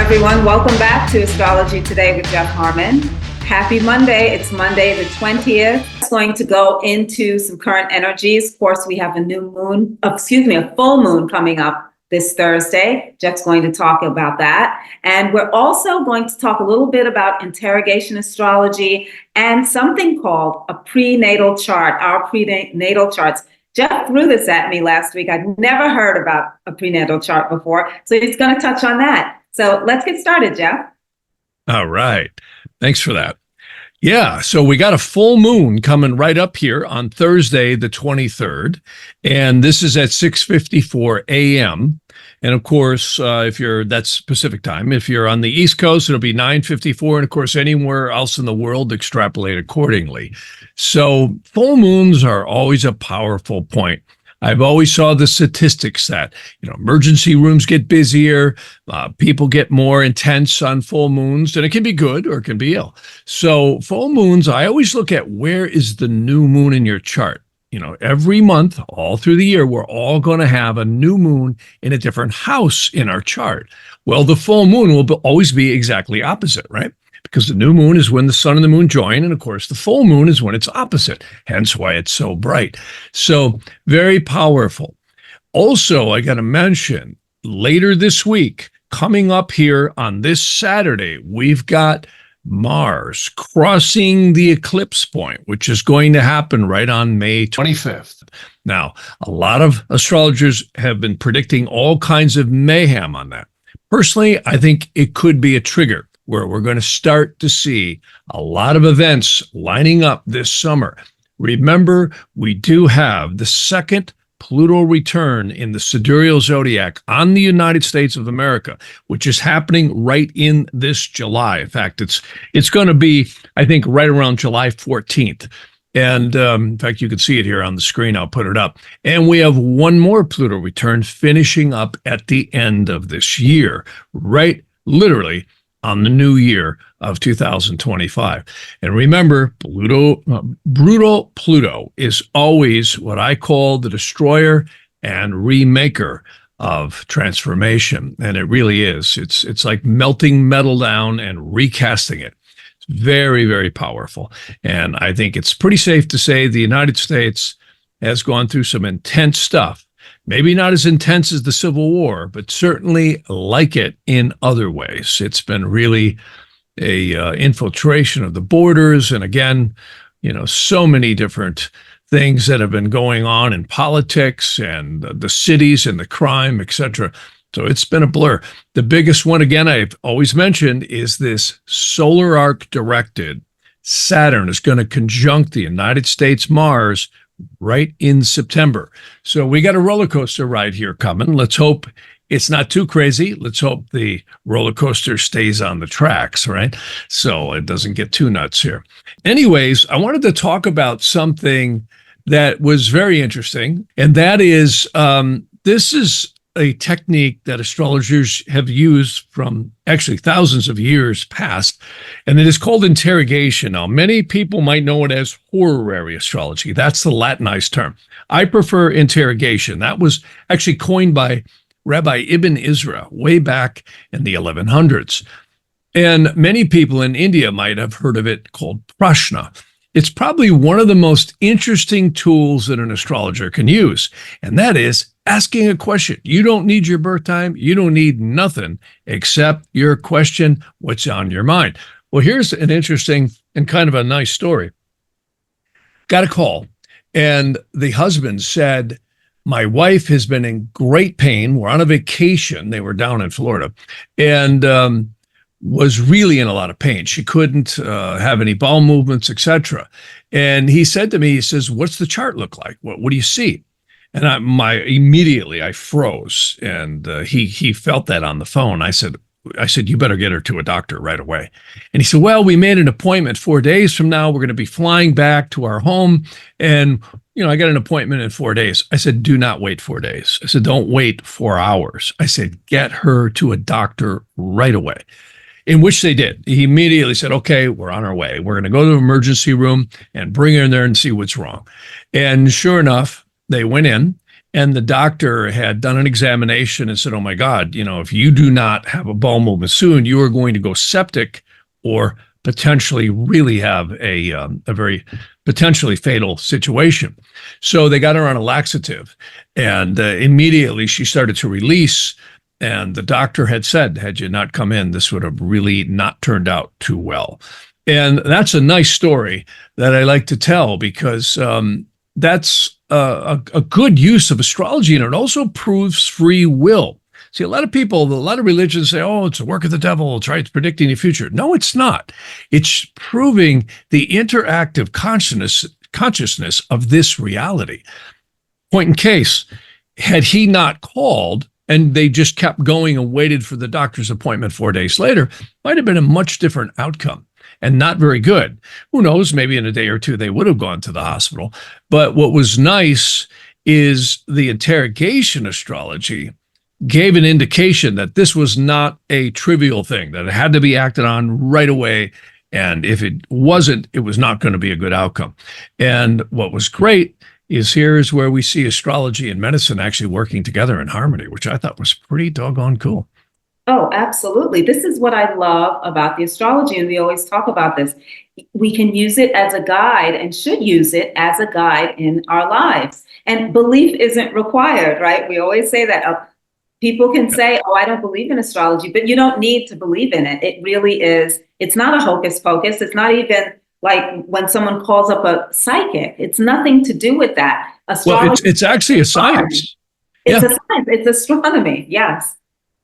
everyone. Welcome back to Astrology Today with Jeff Harman. Happy Monday. It's Monday the 20th. It's going to go into some current energies. Of course, we have a full moon coming up this Thursday. Jeff's going to talk about that. And we're also going to talk a little bit about interrogation astrology and something called a prenatal chart, our prenatal charts. Jeff threw this at me last week. I'd never heard about a prenatal chart before, so he's going to touch on that. So let's get started, Jeff. All right. Thanks for that. Yeah, so we got a full moon coming right up here on Thursday, the 23rd, and this is at 6:54 a.m. And of course, that's Pacific time. If you're on the East Coast, it'll be 9:54, and of course, anywhere else in the world, extrapolate accordingly. So full moons are always a powerful point. I've always saw the statistics that, emergency rooms get busier, people get more intense on full moons, and it can be good or it can be ill. So full moons, I always look at where is the new moon in your chart. Every month, all through the year, we're all going to have a new moon in a different house in our chart. Well, the full moon will always be exactly opposite, right? Because the new moon is when the sun and the moon join, and of course, the full moon is when it's opposite, hence why it's so bright. So very powerful. Also, I got to mention, later this week, coming up here on this Saturday, we've got Mars crossing the eclipse point, which is going to happen right on May 25th. Now, a lot of astrologers have been predicting all kinds of mayhem on that. Personally, I think it could be a trigger where we're going to start to see a lot of events lining up this summer. Remember, we do have the second Pluto return in the sidereal zodiac on the United States of America, which is happening right in this July. In fact, it's going to be, I think, right around July 14th. And in fact, you can see it here on the screen. I'll put it up. And we have one more Pluto return finishing up at the end of this year, right literally on the new year of 2025. And remember, brutal Pluto is always what I call the destroyer and remaker of transformation. And it really is. It's like melting metal down and recasting it. It's very, very powerful. And I think it's pretty safe to say the United States has gone through some intense stuff. Maybe not as intense as the Civil War, but certainly like it in other ways. It's been really a infiltration of the borders. And again, so many different things that have been going on in politics and the cities and the crime, etc. So it's been a blur. The biggest one, again, I've always mentioned, is this solar arc directed. Saturn is going to conjunct the United States Mars right in September. So we got a roller coaster ride here coming. Let's hope it's not too crazy. Let's hope the roller coaster stays on the tracks, right? So it doesn't get too nuts here. Anyways, I wanted to talk about something that was very interesting, and that is this is a technique that astrologers have used from actually thousands of years past, and it is called interrogation. Now, many people might know it as horary astrology. That's the Latinized term. I prefer interrogation. That was actually coined by Rabbi Ibn Ezra way back in the 1100s. And many people in India might have heard of it called prashna. It's probably one of the most interesting tools that an astrologer can use, and that is asking a question. You don't need your birth time. You don't need nothing except your question, what's on your mind. Well, here's an interesting and kind of a nice story. Got a call, and the husband said, my wife has been in great pain. We're on a vacation. They were down in Florida, and was really in a lot of pain. She couldn't have any bowel movements, etc. And he said to me, he says, what's the chart look like? What do you see? And immediately I froze, and he felt that on the phone. I said, you better get her to a doctor right away. And he said, well, we made an appointment 4 days from now. We're going to be flying back to our home. And, I got an appointment in 4 days. I said, do not wait 4 days. I said, don't wait 4 hours. I said, get her to a doctor right away. In which they did. He immediately said, okay, we're on our way. We're going to go to the emergency room and bring her in there and see what's wrong. And sure enough, they went in, And the doctor had done an examination and said, oh my God, if you do not have a bowel movement soon, you are going to go septic or potentially really have a very potentially fatal situation. So they got her on a laxative, and immediately she started to release. And the doctor had said, had you not come in, this would have really not turned out too well. And that's a nice story that I like to tell, because that's a good use of astrology, and it also proves free will. See, a lot of religions say, oh, it's the work of the devil, it's predicting the future. No, it's not. It's proving the interactive consciousness of this reality. Point in case, had he not called and they just kept going and waited for the doctor's appointment 4 days later, might have been a much different outcome and not very good. Who knows, maybe in a day or two they would have gone to the hospital. But what was nice is the interrogation astrology gave an indication that this was not a trivial thing, that it had to be acted on right away. And if it wasn't, it was not going to be a good outcome. And what was great is here's where we see astrology and medicine actually working together in harmony, which I thought was pretty doggone cool. Oh, absolutely. This is what I love about the astrology, and we always talk about this. We can use it as a guide, and should use it as a guide in our lives. And belief isn't required, right? We always say that. People can say, oh, I don't believe in astrology, but you don't need to believe in it. It really is. It's not a hocus pocus. It's not even like when someone calls up a psychic. It's nothing to do with that. Astrology, well, it's actually a science. It's a science. It's astronomy. Yes.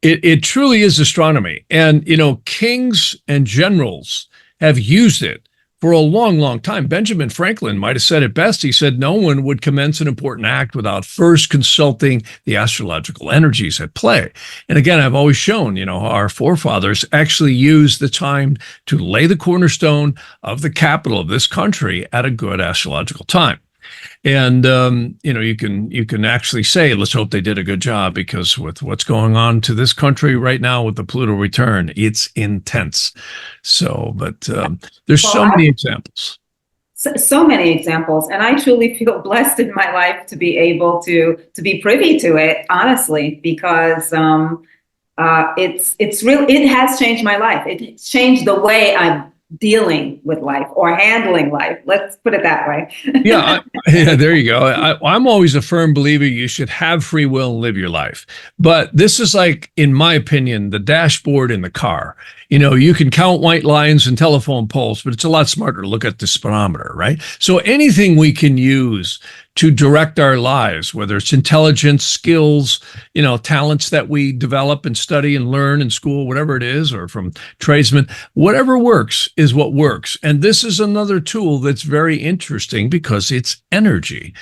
It truly is astronomy. And, kings and generals have used it for a long, long time. Benjamin Franklin might have said it best. He said, no one would commence an important act without first consulting the astrological energies at play. And again, I've always shown, our forefathers actually used the time to lay the cornerstone of the capital of this country at a good astrological time. And, you can actually say, let's hope they did a good job, because with what's going on to this country right now with the Pluto return, it's intense. So, but there's so many examples. So many examples. And I truly feel blessed in my life to be able to be privy to it, honestly, because it's real. It has changed my life. It's changed the way I'm dealing with life or handling life. Let's put it that way. Yeah, there you go. I'm always a firm believer you should have free will and live your life. But this is like, in my opinion, the dashboard in the car. You can count white lines and telephone poles, but it's a lot smarter to look at the speedometer, right? So anything we can use to direct our lives, whether it's intelligence, skills, talents that we develop and study and learn in school, whatever it is, or from tradesmen, whatever works is what works. And this is another tool that's very interesting because it's energy.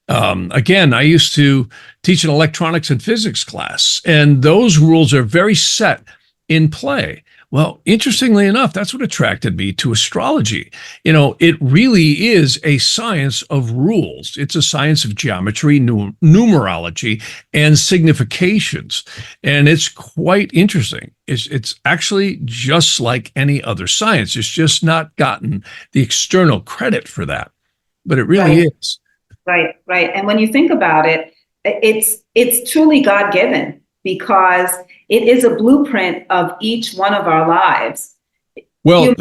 Again, I used to teach an electronics and physics class, and those rules are very set in play. Well, interestingly enough, that's what attracted me to astrology. It really is a science of rules. It's a science of geometry, numerology, and significations. And it's quite interesting. It's actually just like any other science. It's just not gotten the external credit for that, but it really is. Right. And when you think about it, it's truly God-given, because it is a blueprint of each one of our lives. Well,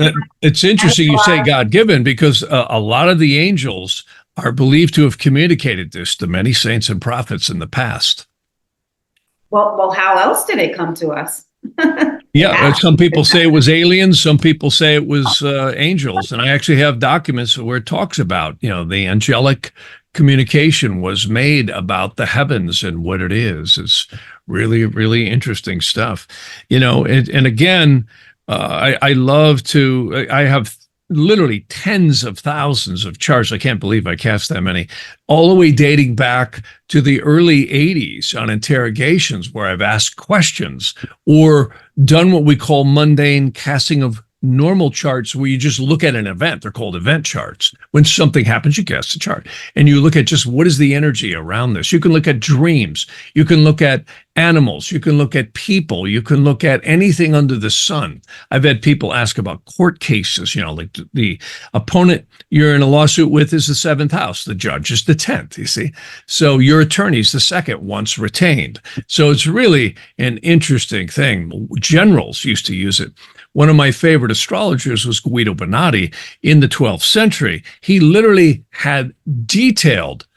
it's interesting you say God-given, because a lot of the angels are believed to have communicated this to many saints and prophets in the past. Well, how else did it come to us? Yeah, some people say it was aliens. Some people say it was angels. And I actually have documents where it talks about, the angelic communication was made about the heavens and what it is. It's really, really interesting stuff. And again, I love to, I have literally tens of thousands of charts. I can't believe I cast that many, all the way dating back to the early 80s on interrogations, where I've asked questions or done what we call mundane casting of normal charts, where you just look at an event. They're called event charts. When something happens, you cast a chart and you look at just what is the energy around this. You can look at dreams. You can look at animals, you can look at people, you can look at anything under the sun. I've had people ask about court cases, like the opponent you're in a lawsuit with is the seventh house, the judge is the 10th, you see. So your attorney's the second once retained. So it's really an interesting thing. Generals used to use it. One of my favorite astrologers was Guido Bonatti in the 12th century. He literally had detailed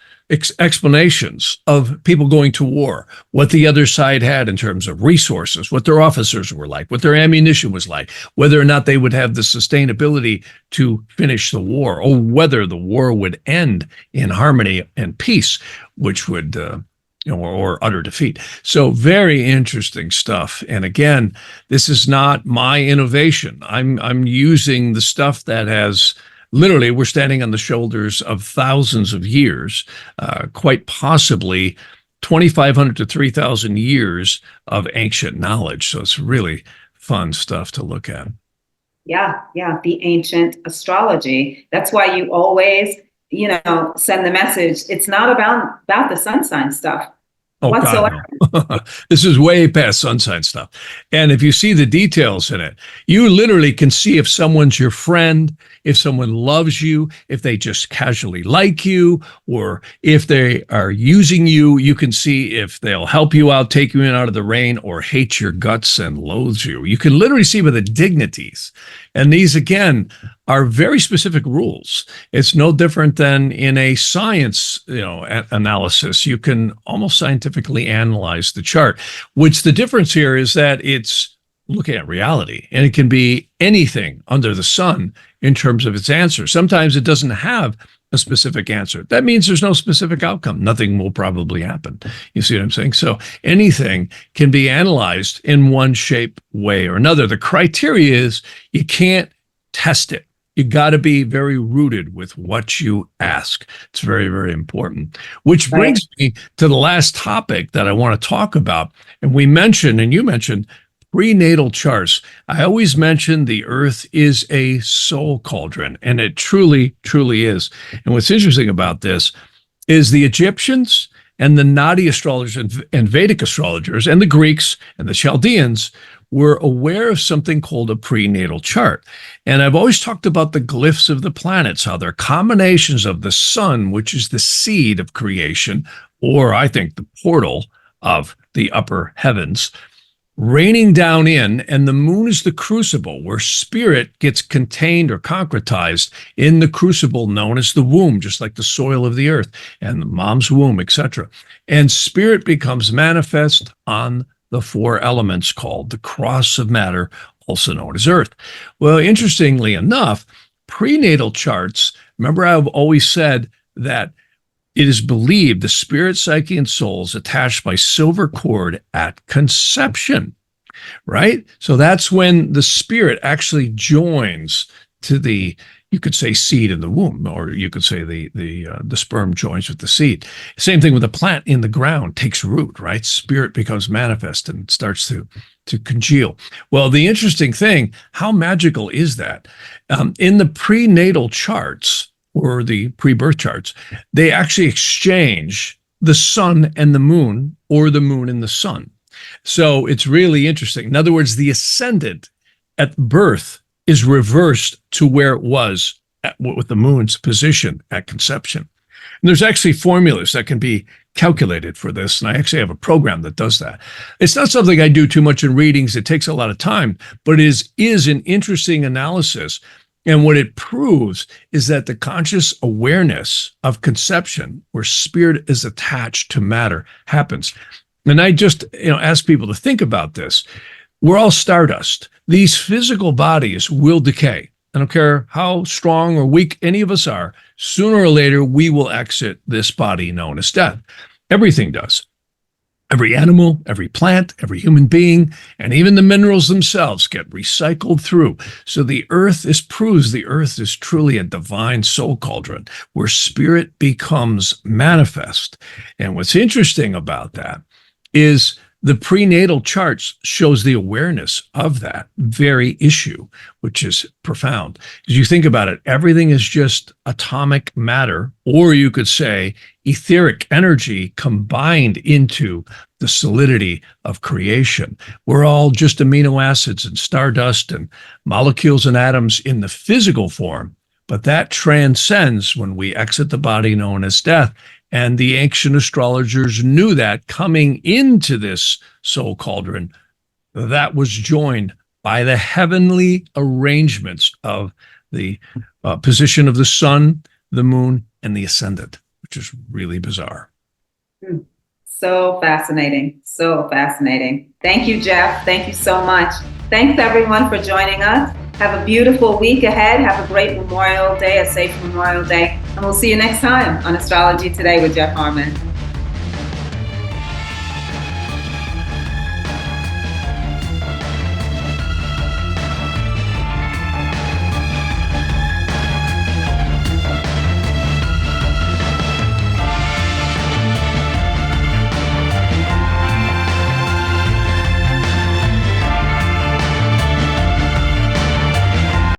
explanations of people going to war, what the other side had in terms of resources, what their officers were like, what their ammunition was like, whether or not they would have the sustainability to finish the war, or whether the war would end in harmony and peace, which would or utter defeat. So very interesting stuff. And again, this is not my innovation. I'm using the stuff that has literally, we're standing on the shoulders of thousands of years, quite possibly 2,500 to 3,000 years of ancient knowledge. So it's really fun stuff to look at. Yeah, the ancient astrology. That's why you always, send the message. It's not about the sun sign stuff. Oh, whatsoever. God, no. This is way past sun sign stuff. And if you see the details in it, you literally can see if someone's your friend, if someone loves you, if they just casually like you, or if they are using you. You can see if they'll help you out, take you in out of the rain, or hate your guts and loathes you. You can literally see by the dignities. And these, again, are very specific rules. It's no different than in a science, analysis. You can almost scientifically analyze the chart, which the difference here is that it's looking at reality, and it can be anything under the sun in terms of its answer. Sometimes it doesn't have a specific answer. That means there's no specific outcome. Nothing will probably happen. You see what I'm saying? So anything can be analyzed in one shape, way, or another. The criteria is you can't test it. You got to be very rooted with what you ask. It's very, very important. Which brings me to the last topic that I want to talk about. And we mentioned, and you mentioned, prenatal charts. I always mention the Earth is a soul cauldron, and it truly, truly is. And what's interesting about this is the Egyptians and the Nadi astrologers and Vedic astrologers and the Greeks and the Chaldeans were aware of something called a prenatal chart. And I've always talked about the glyphs of the planets, how they're combinations of the sun, which is the seed of creation, or I think the portal of the upper heavens, raining down in, and the moon is the crucible where spirit gets contained or concretized in the crucible known as the womb, just like the soil of the earth and the mom's womb, etc. And spirit becomes manifest on the four elements called the cross of matter, also known as earth. Well, interestingly enough, prenatal charts, remember I've always said that it is believed the spirit, psyche, and soul is attached by silver cord at conception, right? So that's when the spirit actually joins to the, you could say, seed in the womb, or you could say the sperm joins with the seed. Same thing with a plant in the ground, takes root, right? Spirit becomes manifest and starts to congeal. Well, the interesting thing, how magical is that? In the prenatal charts, or the pre-birth charts, they actually exchange the sun and the moon, or the moon and the sun. So it's really interesting. In other words, the ascendant at birth is reversed to where it was with the moon's position at conception. And there's actually formulas that can be calculated for this, and I actually have a program that does that. It's not something I do too much in readings. It takes a lot of time, but it is an interesting analysis. And what it proves is that the conscious awareness of conception, where spirit is attached to matter, happens. And I just ask people to think about this. We're all stardust. These physical bodies will decay. I don't care how strong or weak any of us are, sooner or later we will exit this body known as death. Everything does. Every animal, every plant, every human being, and even the minerals themselves get recycled through. So the earth proves the earth is truly a divine soul cauldron where spirit becomes manifest. And what's interesting about that is the prenatal charts shows the awareness of that very issue, which is profound. As you think about it, everything is just atomic matter, or you could say etheric energy combined into the solidity of creation. We're all just amino acids and stardust and molecules and atoms in the physical form, but that transcends when we exit the body known as death. And the ancient astrologers knew that coming into this soul cauldron, that was joined by the heavenly arrangements of the position of the sun, the moon, and the ascendant, which is really bizarre. So fascinating. So fascinating. Thank you, Jeff. Thank you so much. Thanks, everyone, for joining us. Have a beautiful week ahead. Have a great Memorial Day, a safe Memorial Day. And we'll see you next time on Astrology Today with Jeff Harman.